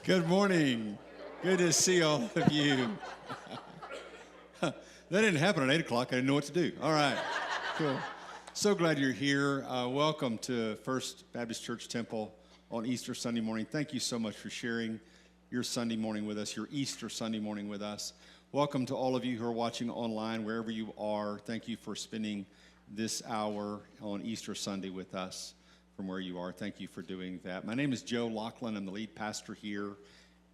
Good morning. Good to see all of you. That didn't happen at 8 o'clock. I didn't know what to do. All right, cool. So glad you're here. Welcome to First Baptist Church Temple on Easter Sunday morning. Thank you so much for sharing your Sunday morning with us, your Easter Sunday morning with us. Welcome to all of you who are watching online, wherever you are. Thank you for spending this hour on Easter Sunday with us from where you are. Thank you for doing that. My name is Joe Loughlin. I'm the lead pastor here,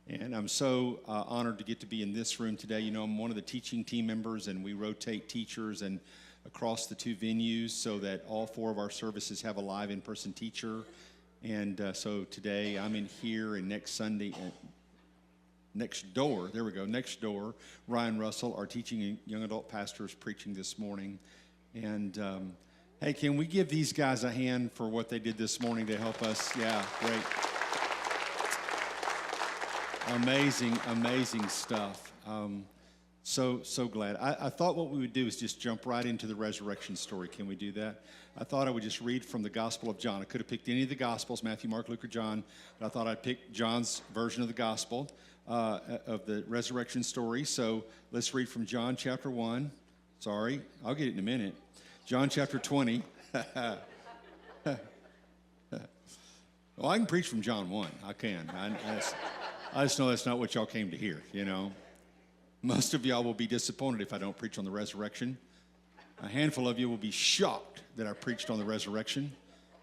and I'm so honored to get to be in this room today. You know, I'm one of the teaching team members, and we rotate teachers and across the two venues so that all four of our services have a live in-person teacher. And so today I'm in here, and next Sunday, next door, Ryan Russell, our teaching young adult pastor, is preaching this morning. And hey, can we give these guys a hand for what they did this morning to help us? Yeah, great. Amazing stuff. So glad. I thought what we would do is just jump right into the resurrection story. Can we do that? I thought I would just read from the Gospel of John. I could have picked any of the Gospels, Matthew, Mark, Luke, or John, but I thought I'd pick John's version of the Gospel of the resurrection story. So let's read from John chapter 1. Sorry, I'll get it in a minute. John chapter 20. Well, I can preach from John 1. I can. I just know that's not what y'all came to hear, you know. Most of y'all will be disappointed if I don't preach on the resurrection. A handful of you will be shocked that I preached on the resurrection,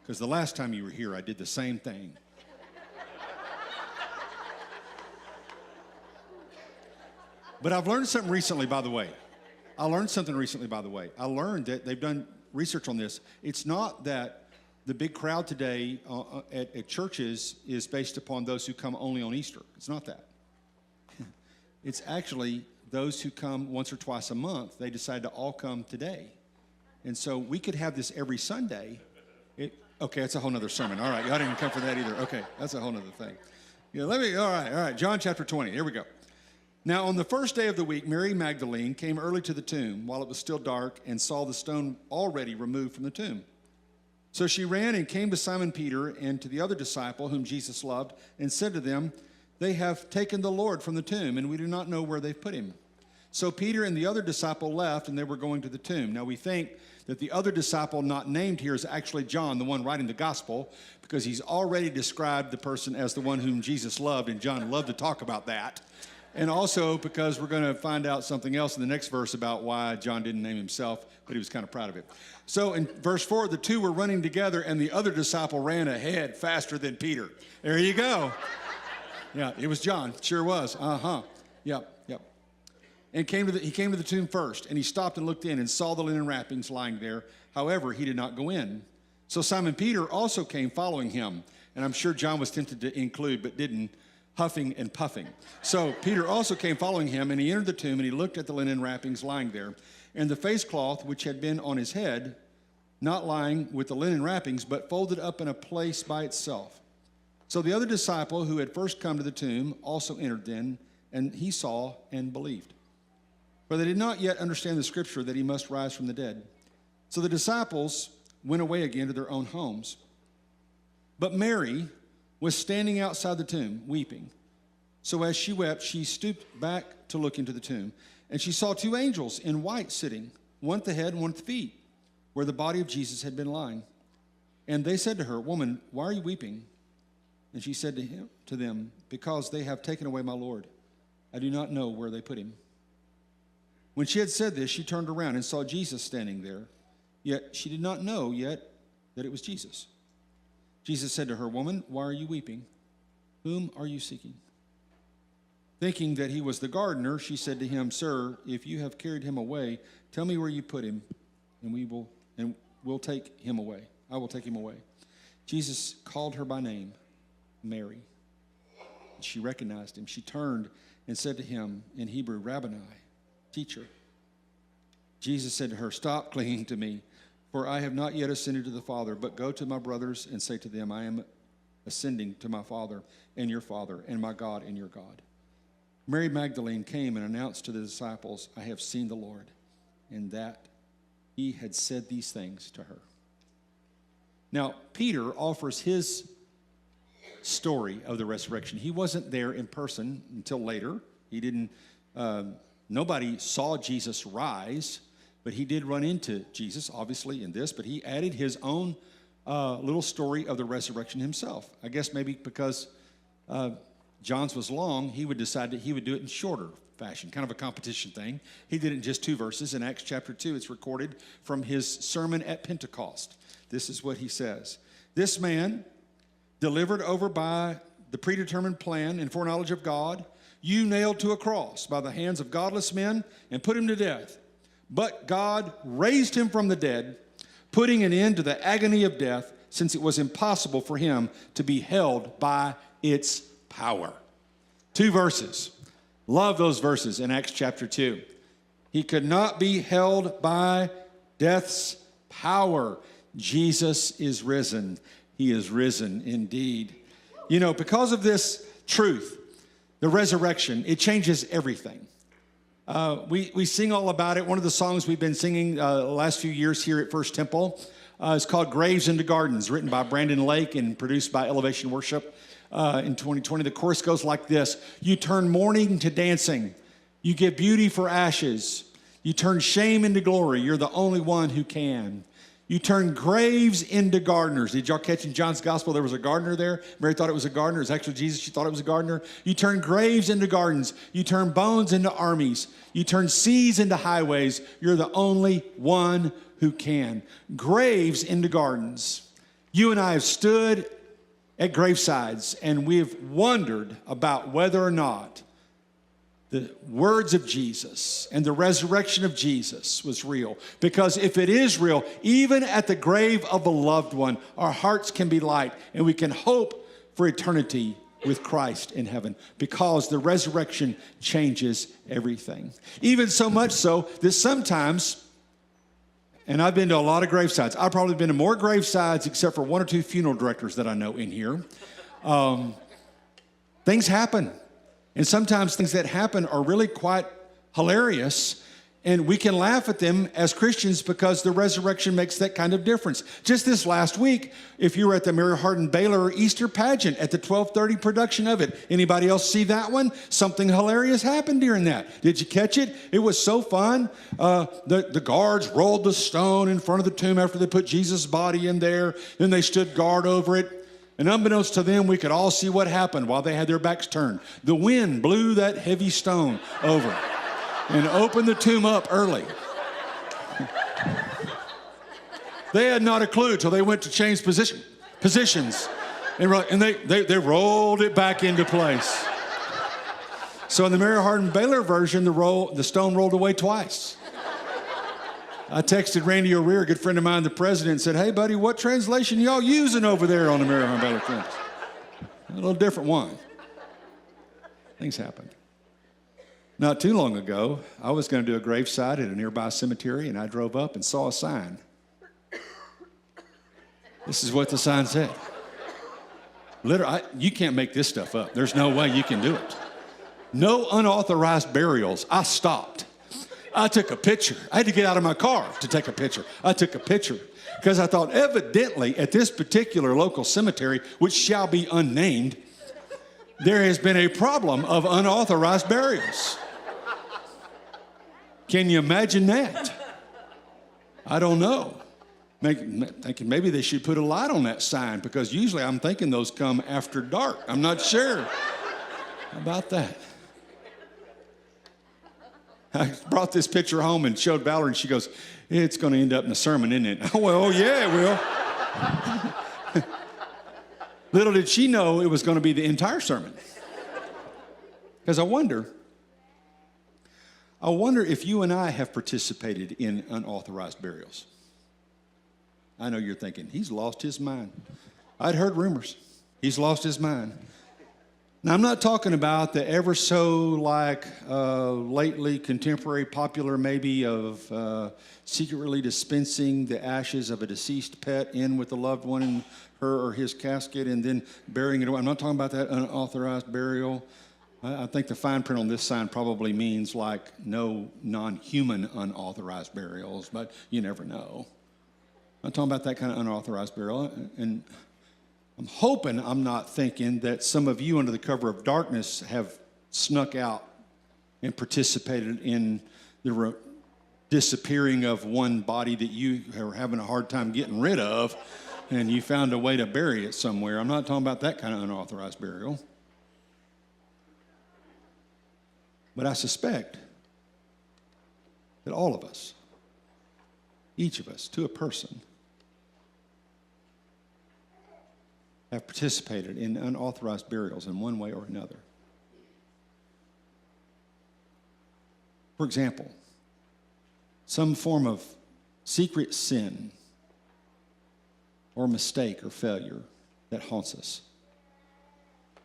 because the last time you were here, I did the same thing. But I've learned something recently, by the way. I learned that they've done research on this. It's not that the big crowd today at churches is based upon those who come only on Easter. It's not that. It's actually those who come once or twice a month. They decide to all come today. And so we could have this every Sunday. Okay, that's a whole nother sermon. All right, y'all didn't even come for that either. Okay, that's a whole nother thing. Yeah, all right, John chapter 20, here we go. Now, on the first day of the week, Mary Magdalene came early to the tomb while it was still dark and saw the stone already removed from the tomb. So she ran and came to Simon Peter and to the other disciple whom Jesus loved and said to them, "They have taken the Lord from the tomb, and we do not know where they've put him." So Peter and the other disciple left, and they were going to the tomb. Now we think that the other disciple not named here is actually John, the one writing the gospel, because he's already described the person as the one whom Jesus loved, and John loved to talk about that. And also because we're going to find out something else in the next verse about why John didn't name himself, but he was kind of proud of it. So in verse 4, the two were running together, and the other disciple ran ahead faster than Peter. There you go. Yeah, it was John. Sure was. Yep. And he came to the tomb first, and he stopped and looked in and saw the linen wrappings lying there. However, he did not go in. So Simon Peter also came following him. And I'm sure John was tempted to include, but didn't, huffing and puffing. So Peter also came following him, and he entered the tomb, and he looked at the linen wrappings lying there, and the face cloth which had been on his head, not lying with the linen wrappings, but folded up in a place by itself. So the other disciple who had first come to the tomb also entered then, and he saw and believed. For they did not yet understand the scripture that he must rise from the dead. So the disciples went away again to their own homes. But Mary was standing outside the tomb, weeping. So as she wept, she stooped back to look into the tomb. And she saw two angels in white sitting, one at the head and one at the feet, where the body of Jesus had been lying. And they said to her, "Woman, why are you weeping?" And she said to them, "Because they have taken away my Lord. I do not know where they put him." When she had said this, she turned around and saw Jesus standing there. Yet she did not know yet that it was Jesus. Jesus said to her, "Woman, why are you weeping? Whom are you seeking?" Thinking that he was the gardener, she said to him, "Sir, if you have carried him away, tell me where you put him, and we'll take him away. I will take him away." Jesus called her by name, Mary. She recognized him. She turned and said to him in Hebrew, "Rabboni," teacher. Jesus said to her, "Stop clinging to me, for I have not yet ascended to the Father, but go to my brothers and say to them, I am ascending to my Father and your Father, and my God and your God." Mary Magdalene came and announced to the disciples, "I have seen the Lord," and that he had said these things to her. Now, Peter offers his story of the resurrection. He wasn't there in person until later. He didn't, nobody saw Jesus rise, but he did run into Jesus, obviously, in this, but he added his own little story of the resurrection himself. I guess maybe because John's was long, he would decide that he would do it in shorter fashion, kind of a competition thing. He did it in just 2 verses. In Acts chapter 2, it's recorded from his sermon at Pentecost. This is what he says. This man, delivered over by the predetermined plan and foreknowledge of God, you nailed to a cross by the hands of godless men and put him to death. But God raised him from the dead, putting an end to the agony of death, since it was impossible for him to be held by its power. 2 verses. Love those verses in Acts chapter 2. He could not be held by death's power. Jesus is risen. He is risen indeed. You know, because of this truth, the resurrection, it changes everything. We sing all about it. One of the songs we've been singing the last few years here at First Temple is called Graves into Gardens, written by Brandon Lake and produced by Elevation Worship in 2020. The chorus goes like this. You turn mourning to dancing. You give beauty for ashes. You turn shame into glory. You're the only one who can. You turn graves into gardeners. Did y'all catch in John's gospel there was a gardener there? Mary thought it was a gardener. It was actually Jesus. She thought it was a gardener. You turn graves into gardens. You turn bones into armies. You turn seas into highways. You're the only one who can. Graves into gardens. You and I have stood at gravesides and we have wondered about whether or not the words of Jesus and the resurrection of Jesus was real. Because if it is real, even at the grave of a loved one, our hearts can be light and we can hope for eternity with Christ in heaven, because the resurrection changes everything. Even so much so that sometimes, and I've been to a lot of gravesides. I've probably been to more gravesides except for 1 or 2 funeral directors that I know in here. Things happen. And sometimes things that happen are really quite hilarious, and we can laugh at them as Christians because the resurrection makes that kind of difference. Just this last week, if you were at the Mary Hardin Baylor Easter pageant at the 12:30 production of it, anybody else see that one? Something hilarious happened during that. Did you catch it? It was so fun. The guards rolled the stone in front of the tomb after they put Jesus' body in there. Then they stood guard over it. And unbeknownst to them, we could all see what happened while they had their backs turned. The wind blew that heavy stone over and opened the tomb up early. They had not a clue till they went to change positions. And they rolled it back into place. So in the Mary Hardin Baylor version, the stone rolled away twice. I texted Randy O'Rear, a good friend of mine, the president, and said, hey, buddy, what translation y'all using over there on the Mary Hardin Baylor campus? A little different one. Things happened. Not too long ago, I was going to do a graveside at a nearby cemetery, and I drove up and saw a sign. This is what the sign said. Literally, you can't make this stuff up. There's no way you can do it. No unauthorized burials. I stopped. I took a picture. I had to get out of my car to take a picture. I took a picture because I thought evidently at this particular local cemetery, which shall be unnamed, there has been a problem of unauthorized burials. Can you imagine that? I don't know. Thinking maybe they should put a light on that sign, because usually I'm thinking those come after dark. I'm not sure. How about that? I brought this picture home and showed Valerie, and she goes, it's going to end up in a sermon, isn't it? Oh, well, yeah, it will. Little did she know it was going to be the entire sermon. Because I wonder if you and I have participated in unauthorized burials. I know you're thinking, he's lost his mind. I'd heard rumors. He's lost his mind. Now, I'm not talking about the ever so lately contemporary popular maybe of secretly dispensing the ashes of a deceased pet in with the loved one in her or his casket and then burying it away. I'm not talking about that unauthorized burial. I think the fine print on this sign probably means like no non-human unauthorized burials, but you never know. I'm talking about that kind of unauthorized burial. And I'm hoping I'm not thinking that some of you under the cover of darkness have snuck out and participated in the disappearing of one body that you are having a hard time getting rid of, and you found a way to bury it somewhere. I'm not talking about that kind of unauthorized burial. But I suspect that all of us, each of us, to a person, have participated in unauthorized burials in one way or another. For example, some form of secret sin or mistake or failure that haunts us.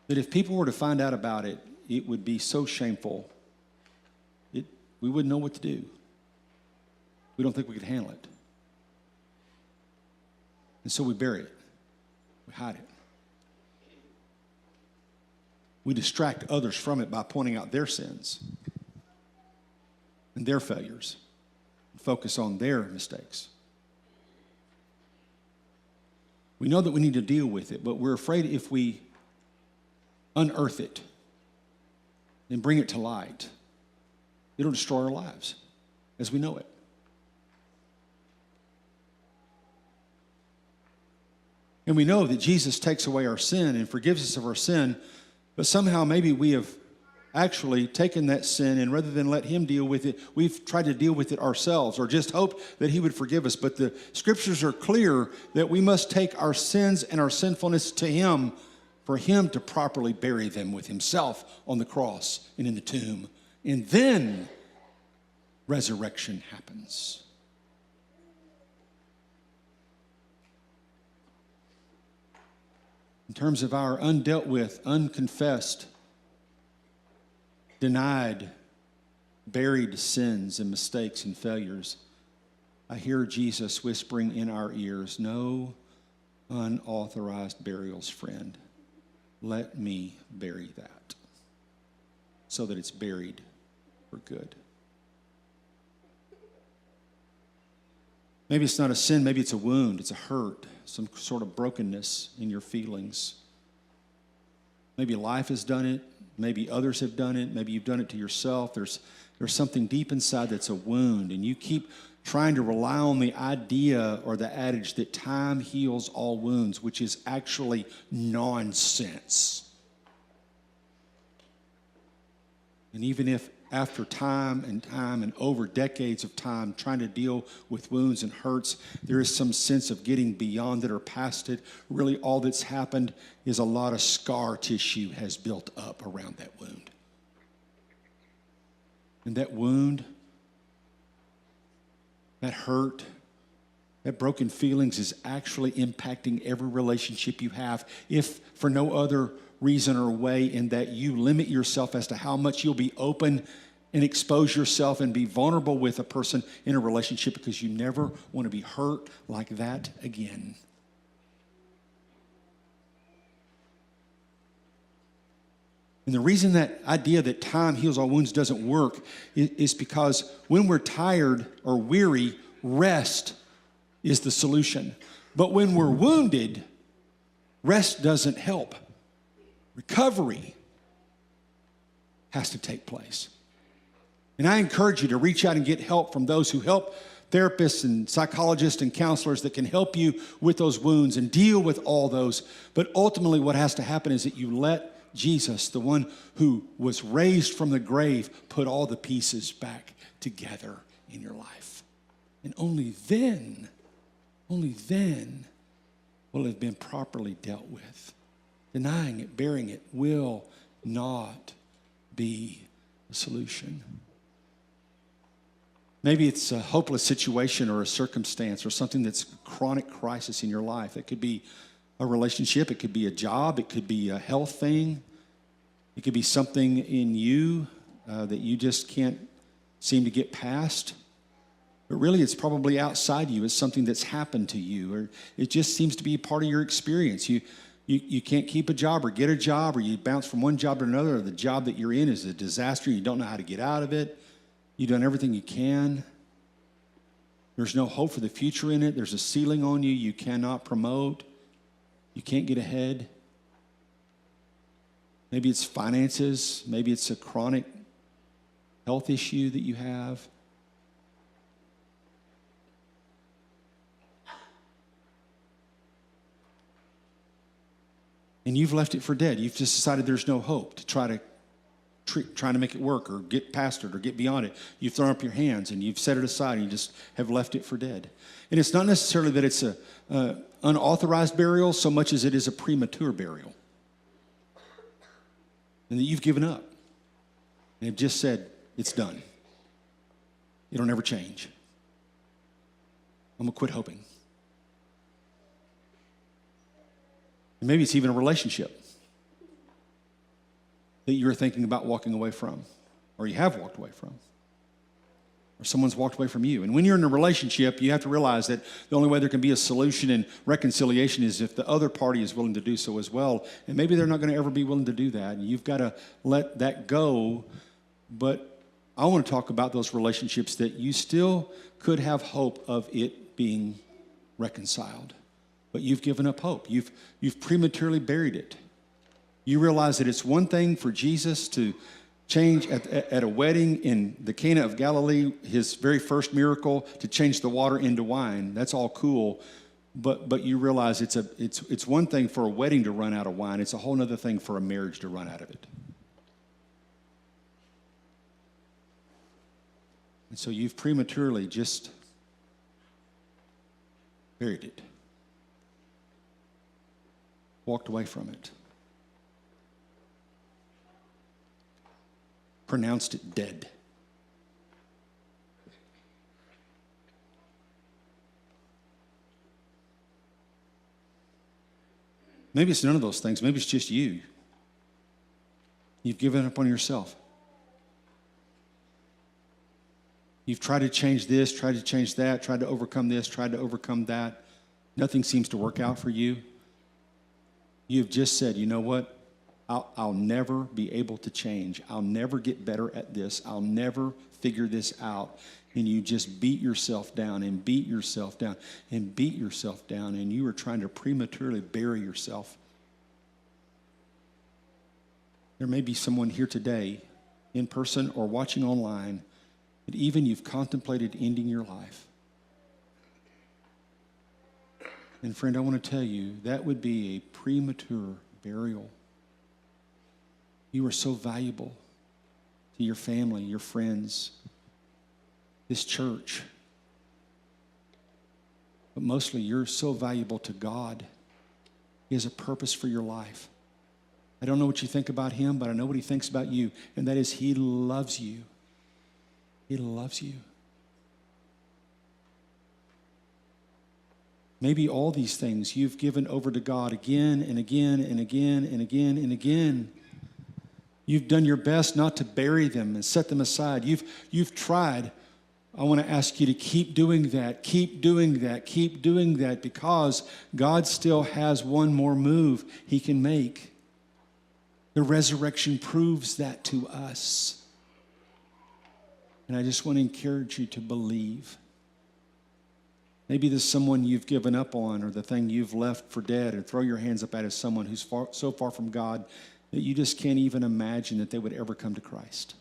That if people were to find out about it, it would be so shameful, we wouldn't know what to do. We don't think we could handle it. And so we bury it. We hide it. We distract others from it by pointing out their sins and their failures. Focus on their mistakes. We know that we need to deal with it, but we're afraid if we unearth it and bring it to light, it'll destroy our lives as we know it. And we know that Jesus takes away our sin and forgives us of our sin, but somehow maybe we have actually taken that sin, and rather than let him deal with it, we've tried to deal with it ourselves or just hope that he would forgive us. But the scriptures are clear that we must take our sins and our sinfulness to him for him to properly bury them with himself on the cross and in the tomb. And then resurrection happens. In terms of our undealt with, unconfessed, denied, buried sins and mistakes and failures, I hear Jesus whispering in our ears, no unauthorized burials, friend. Let me bury that so that it's buried for good. Maybe it's not a sin, maybe it's a wound, it's a hurt, some sort of brokenness in your feelings. Maybe life has done it, maybe others have done it, maybe you've done it to yourself. There's something deep inside that's a wound, and you keep trying to rely on the idea or the adage that time heals all wounds, which is actually nonsense. And even if after time and over decades of time trying to deal with wounds and hurts, there is some sense of getting beyond it or past it, really all that's happened is a lot of scar tissue has built up around that wound. And that wound, that hurt, that broken feelings is actually impacting every relationship you have, if for no other reason or way, in that you limit yourself as to how much you'll be open and expose yourself and be vulnerable with a person in a relationship, because you never want to be hurt like that again. And the reason that idea that time heals all wounds doesn't work is because when we're tired or weary, rest is the solution. But when we're wounded, rest doesn't help. Recovery has to take place. And I encourage you to reach out and get help from those who help, therapists and psychologists and counselors that can help you with those wounds and deal with all those. But ultimately what has to happen is that you let Jesus, the one who was raised from the grave, put all the pieces back together in your life. And only then will it have been properly dealt with. Denying it, burying it will not be the solution. Maybe it's a hopeless situation or a circumstance or something that's a chronic crisis in your life. It could be a relationship, it could be a job, it could be a health thing, it could be something in you that you just can't seem to get past. But really, it's probably outside you. It's something that's happened to you, or it just seems to be a part of your experience. You can't keep a job or get a job, or you bounce from one job to another, or the job that you're in is a disaster. You don't know how to get out of it. You've done everything you can. There's no hope for the future in it. There's a ceiling on you you cannot promote. You can't get ahead. Maybe it's finances. Maybe it's a chronic health issue that you have. And you've left it for dead. You've just decided there's no hope to trying to make it work or get past it or get beyond it. You've thrown up your hands and you've set it aside and you just have left it for dead. And it's not necessarily that it's a unauthorized burial so much as it is a premature burial. And that you've given up. And have just said, it's done. It'll never change. I'm going to quit hoping. And maybe it's even a relationship that you're thinking about walking away from, or you have walked away from, or someone's walked away from you. And when you're in a relationship, you have to realize that the only way there can be a solution and reconciliation is if the other party is willing to do so as well. And maybe they're not going to ever be willing to do that, and you've got to let that go. But I want to talk about those relationships that you still could have hope of it being reconciled. But you've given up hope. You've prematurely buried it. You realize that it's one thing for Jesus to change at a wedding in the Cana of Galilee, his very first miracle, to change the water into wine. That's all cool. But you realize it's one thing for a wedding to run out of wine. It's a whole other thing for a marriage to run out of it. And so you've prematurely just buried it. Walked away from it. Pronounced it dead. Maybe it's none of those things. Maybe it's just you. You've given up on yourself. You've tried to change this, tried to change that, tried to overcome this, tried to overcome that. Nothing seems to work out for you. You've just said, you know what? I'll never be able to change. I'll never get better at this. I'll never figure this out. And you just beat yourself down and beat yourself down and beat yourself down. And you are trying to prematurely bury yourself. There may be someone here today, in person or watching online, that even you've contemplated ending your life. And friend, I want to tell you, that would be a premature burial. You are so valuable to your family, your friends, this church. But mostly, you're so valuable to God. He has a purpose for your life. I don't know what you think about him, but I know what he thinks about you, and that is he loves you. He loves you. Maybe all these things you've given over to God again and again and again and again and again. You've done your best not to bury them and set them aside. You've tried. I want to ask you to keep doing that, keep doing that, keep doing that, because God still has one more move he can make. The resurrection proves that to us. And I just want to encourage you to believe. Maybe there's someone you've given up on, or the thing you've left for dead, and throw your hands up at as someone who's so far from God that you just can't even imagine that they would ever come to Christ.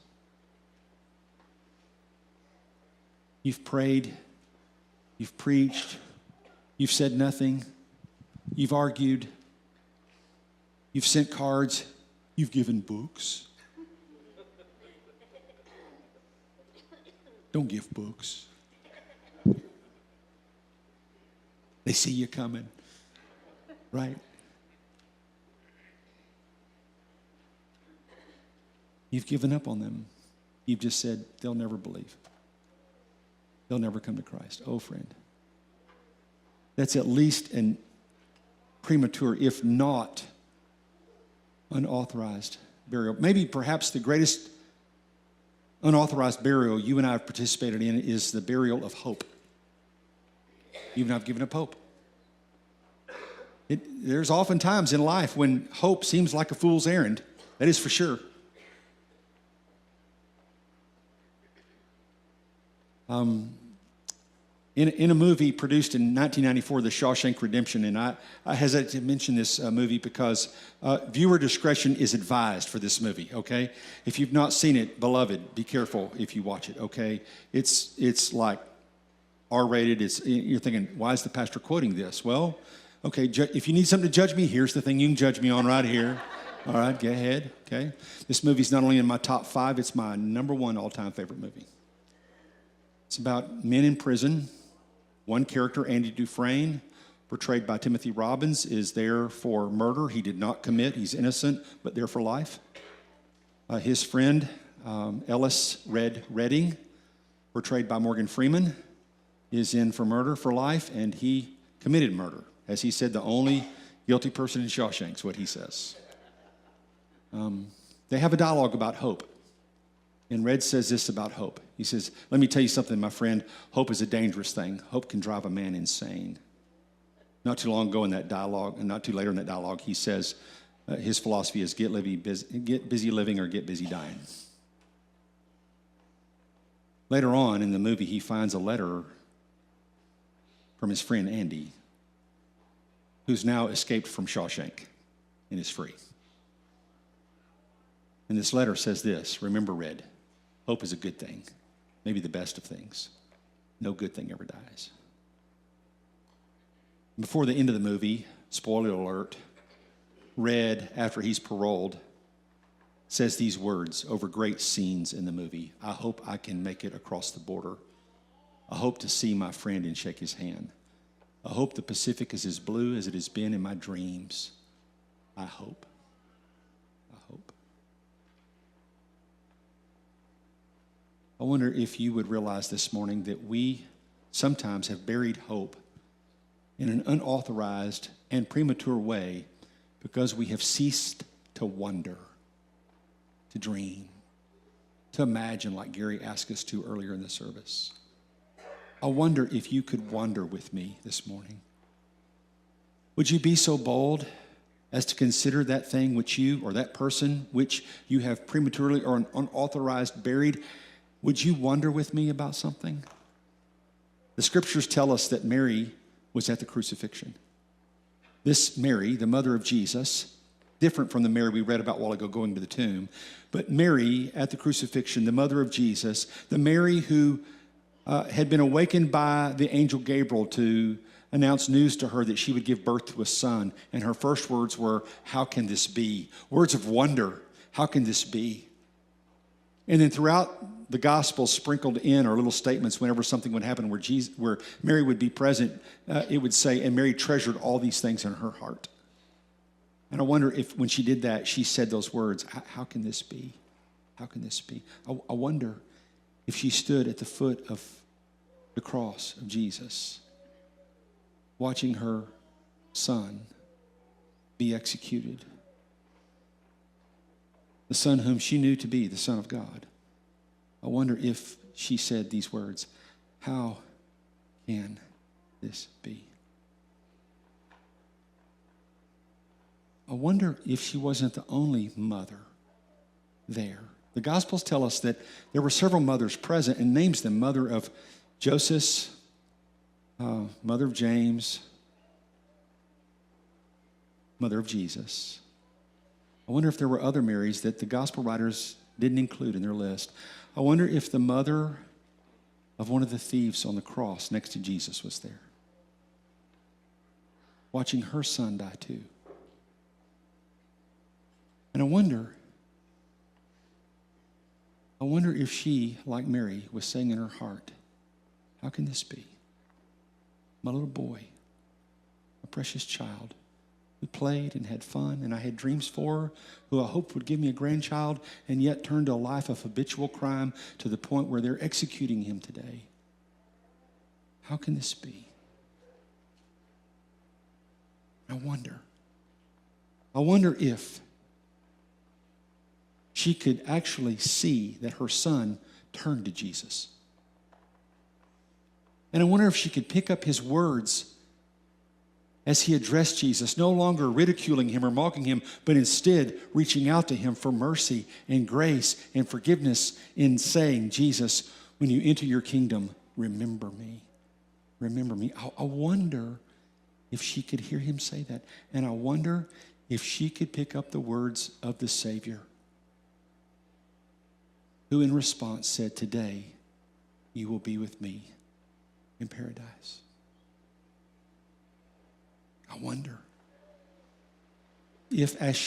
You've prayed, you've preached, you've said nothing, you've argued, you've sent cards, you've given books. Don't give books. They see you coming, right? You've given up on them. You've just said, they'll never believe. They'll never come to Christ. Oh, friend. That's at least an premature, if not unauthorized burial. Maybe perhaps the greatest unauthorized burial you and I have participated in is the burial of hope. You and I have given up hope. There's often times in life when hope seems like a fool's errand. That is for sure. In a movie produced in 1994, The Shawshank Redemption, and I hesitate to mention this movie because viewer discretion is advised for this movie, okay? If you've not seen it, beloved, be careful if you watch it, okay? It's like R-rated. You're thinking, why is the pastor quoting this? Well, okay, if you need something to judge me, here's the thing you can judge me on right here. All right, go ahead, okay? This movie's not only in my top 5, it's my #1 all-time favorite movie. It's about men in prison. One character, Andy Dufresne, portrayed by Timothy Robbins, is there for murder. He did not commit. He's innocent, but there for life. His friend, Ellis Redding, portrayed by Morgan Freeman, is in for murder for life, and he committed murder. As he said, the only guilty person in Shawshank is what he says. They have a dialogue about hope. And Red says this about hope. He says, let me tell you something, my friend. Hope is a dangerous thing. Hope can drive a man insane. Not too long ago in that dialogue, and not too later in that dialogue, he says his philosophy is get busy living or get busy dying. Later on in the movie, he finds a letter from his friend Andy, who's now escaped from Shawshank and is free. And this letter says this, remember, Red, hope is a good thing, maybe the best of things. No good thing ever dies. Before the end of the movie, spoiler alert, Red, after he's paroled, says these words over great scenes in the movie. I hope I can make it across the border. I hope to see my friend and shake his hand. I hope the Pacific is as blue as it has been in my dreams. I hope. I hope. I wonder if you would realize this morning that we sometimes have buried hope in an unauthorized and premature way because we have ceased to wonder, to dream, to imagine like Gary asked us to earlier in the service. I wonder if you could wonder with me this morning. Would you be so bold as to consider that thing which you, or that person which you have prematurely or unauthorized buried? Would you wonder with me about something? The scriptures tell us that Mary was at the crucifixion. This Mary, the mother of Jesus, different from the Mary we read about a while ago going to the tomb, but Mary at the crucifixion, the mother of Jesus, the Mary who had been awakened by the angel Gabriel to announce news to her that she would give birth to a son. And her first words were, how can this be? Words of wonder. How can this be? And then throughout the gospel sprinkled in are little statements whenever something would happen where Mary would be present, it would say, and Mary treasured all these things in her heart. And I wonder if when she did that, she said those words, how can this be? How can this be? I wonder if she stood at the foot of the cross of Jesus, watching her son be executed, the son whom she knew to be the Son of God. I wonder if she said these words, how can this be? I wonder if she wasn't the only mother there. The Gospels tell us that there were several mothers present and names them mother of Joseph, mother of James, mother of Jesus. I wonder if there were other Marys that the Gospel writers didn't include in their list. I wonder if the mother of one of the thieves on the cross next to Jesus was there, watching her son die too. And I wonder if she, like Mary, was saying in her heart, how can this be? My little boy, a precious child, who played and had fun, and I had dreams for her, who I hoped would give me a grandchild, and yet turned to a life of habitual crime to the point where they're executing him today. How can this be? I wonder if she could actually see that her son turned to Jesus. And I wonder if she could pick up his words as he addressed Jesus, no longer ridiculing him or mocking him, but instead reaching out to him for mercy and grace and forgiveness in saying, Jesus, when you enter your kingdom, remember me. remember me. I wonder if she could hear him say that. And I wonder if she could pick up the words of the Savior, who in response said, today you will be with me in paradise. I wonder if, as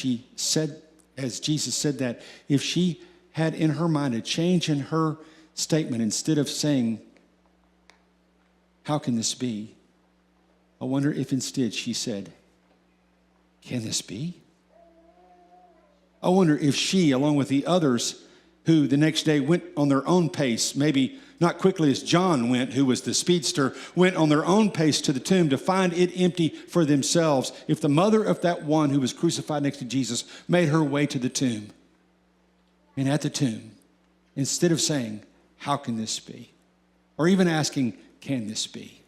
Jesus said that, if she had in her mind a change in her statement, instead of saying, how can this be? I wonder if instead she said, can this be? I wonder if she, along with the others who the next day went on their own pace, maybe not quickly as John went, who was the speedster, went on their own pace to the tomb to find it empty for themselves, if the mother of that one who was crucified next to Jesus made her way to the tomb, and at the tomb, instead of saying, how can this be? Or even asking, can this be?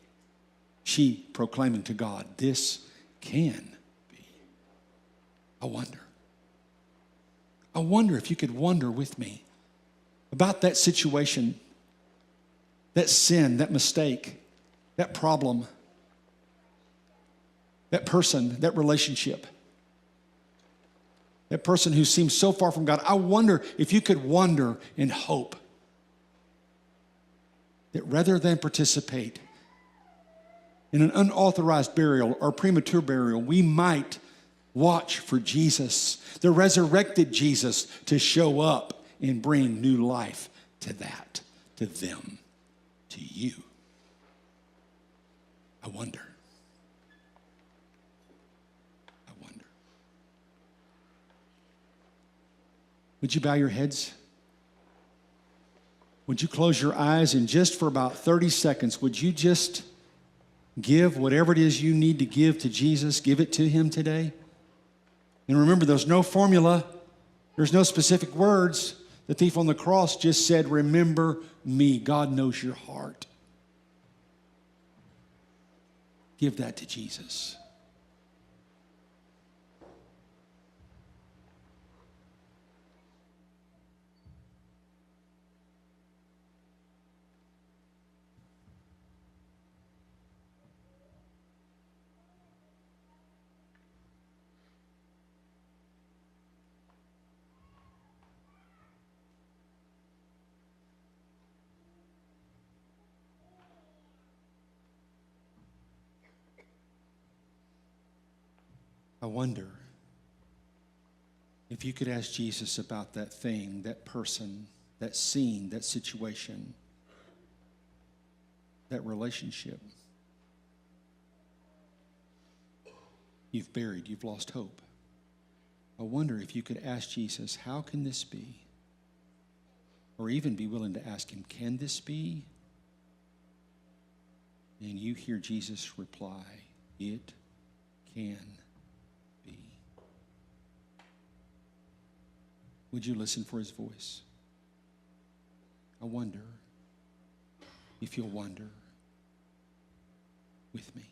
She proclaiming to God, this can be. I wonder if you could wonder with me about that situation, that sin, that mistake, that problem, that person, that relationship, that person who seems so far from God. I wonder if you could wonder and hope that rather than participate in an unauthorized burial or premature burial, we might watch for Jesus, the resurrected Jesus, to show up and bring new life to them, to you. I wonder. Would you bow your heads? Would you close your eyes, and just for about 30 seconds, would you just give whatever it is you need to give to Jesus, give it to him today? And remember, there's no formula. There's no specific words. The thief on the cross just said, remember me. God knows your heart. Give that to Jesus. I wonder if you could ask Jesus about that thing, that person, that scene, that situation, that relationship you've buried, you've lost hope. I wonder if you could ask Jesus, how can this be? Or even be willing to ask him, can this be? And you hear Jesus reply, it can be. Would you listen for his voice? I wonder if you'll wonder with me.